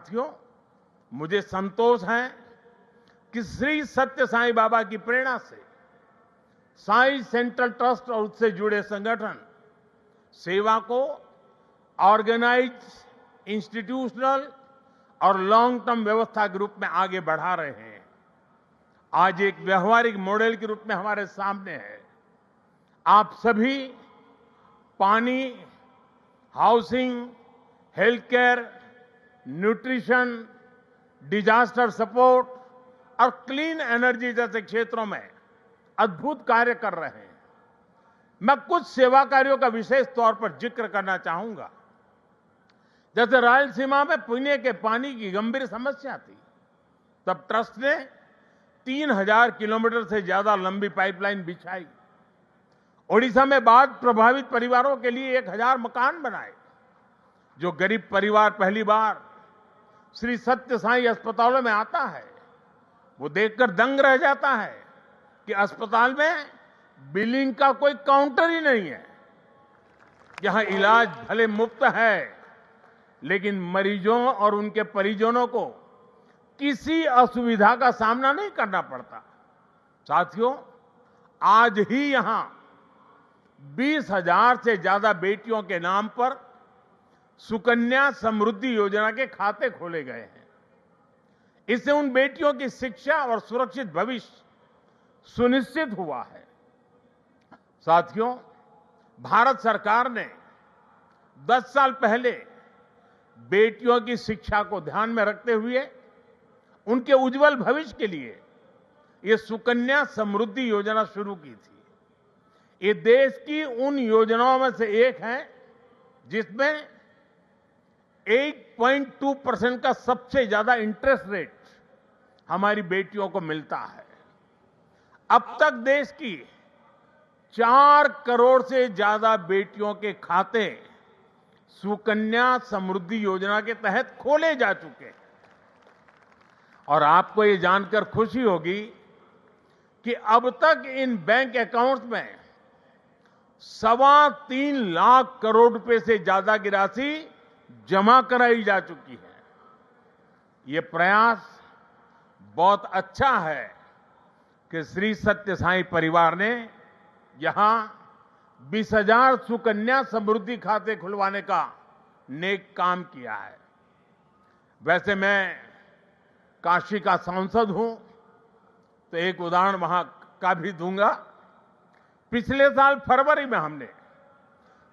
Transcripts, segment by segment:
साथियों, मुझे संतोष है कि श्री सत्य साईं बाबा की प्रेरणा से साईं सेंट्रल ट्रस्ट और उससे जुड़े संगठन सेवा को ऑर्गेनाइज, इंस्टीट्यूशनल और लॉन्ग टर्म व्यवस्था के रूप में आगे बढ़ा रहे हैं। आज एक व्यवहारिक मॉडल के रूप में हमारे सामने है। आप सभी पानी, housing, health care, nutrition, disaster support और क्लीन एनर्जी जैसे क्षेत्रों में अद्भुत कार्य कर रहे हैं। मैं कुछ सेवा कार्यों का विशेष तौर पर जिक्र करना चाहूंगा। जैसे रायलसीमा में पीने के पानी की गंभीर समस्या थी, तब ट्रस्ट ने 3000 किलोमीटर से ज्यादा लंबी पाइपलाइन बिछाई। ओडिशा में बाढ़ प्रभावित परिवारों के लिए 1000 मकान बनाए। जो गरीब परिवार पहली बार श्री सत्य साईं अस्पतालों में आता है, वो देखकर दंग रह जाता है कि अस्पताल में बिलिंग का कोई काउंटर ही नहीं है। यहां इलाज भले मुफ्त है, लेकिन मरीजों और उनके परिजनों को किसी असुविधा का सामना नहीं करना पड़ता। साथियों, आज ही यहां 20,000 से ज्यादा बेटियों के नाम पर सुकन्या समृद्धि योजना के खाते खोले गए हैं। इससे उन बेटियों की शिक्षा और सुरक्षित भविष्य सुनिश्चित हुआ है। साथियों, भारत सरकार ने 10 साल पहले बेटियों की शिक्षा को ध्यान में रखते हुए उनके उज्जवल भविष्य के लिए ये सुकन्या समृद्धि योजना शुरू की थी। ये देश की उन योजनाओं में से एक है जिसमें 8.2% का सबसे ज्यादा इंटरेस्ट रेट हमारी बेटियों को मिलता है। अब तक देश की 4 करोड़ से ज्यादा बेटियों के खाते सुकन्या समृद्धि योजना के तहत खोले जा चुके हैं। और आपको ये जानकर खुशी होगी कि अब तक इन बैंक अकाउंट्स में 3.25 लाख करोड़ रुपए से ज्यादा की राशि जमा कराई जा चुकी है। ये प्रयास बहुत अच्छा है कि श्री सत्य साईं परिवार ने यहां 20,000 सुकन्या समृद्धि खाते खुलवाने का नेक काम किया है। वैसे मैं काशी का सांसद हूं, तो एक उदाहरण वहां का भी दूंगा। पिछले साल फरवरी में हमने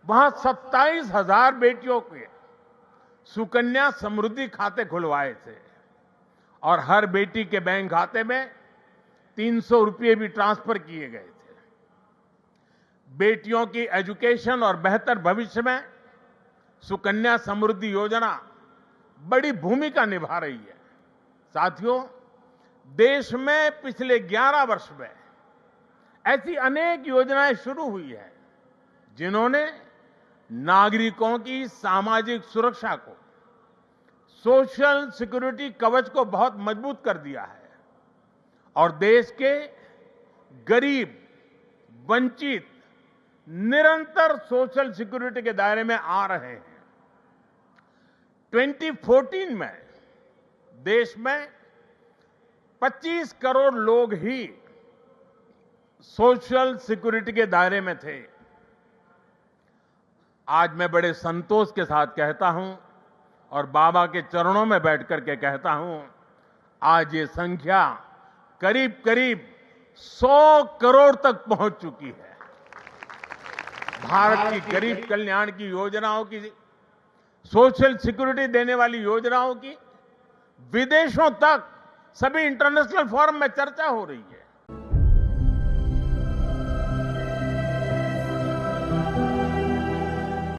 वहां 27,000 बेटियों के सुकन्या समृद्धि खाते खुलवाए थे और हर बेटी के बैंक खाते में 300 रुपये भी ट्रांसफर किए गए थे। बेटियों की एजुकेशन और बेहतर भविष्य में सुकन्या समृद्धि योजना बड़ी भूमिका निभा रही है। साथियों, देश में पिछले 11 वर्ष में ऐसी अनेक योजनाएं शुरू हुई है जिन्होंने नागरिकों की सामाजिक सुरक्षा को, सोशल सिक्योरिटी कवच को बहुत मजबूत कर दिया है और देश के गरीब, वंचित निरंतर सोशल सिक्योरिटी के दायरे में आ रहे हैं। 2014 में देश में 25 करोड़ लोग ही सोशल सिक्योरिटी के दायरे में थे। आज मैं बड़े संतोष के साथ कहता हूं और बाबा के चरणों में बैठकर के कहता हूं, आज ये संख्या करीब करीब 100 करोड़ तक पहुंच चुकी है। भारत की गरीब कल्याण की योजनाओं की, सोशल सिक्योरिटी देने वाली योजनाओं की विदेशों तक सभी इंटरनेशनल फोरम में चर्चा हो रही है।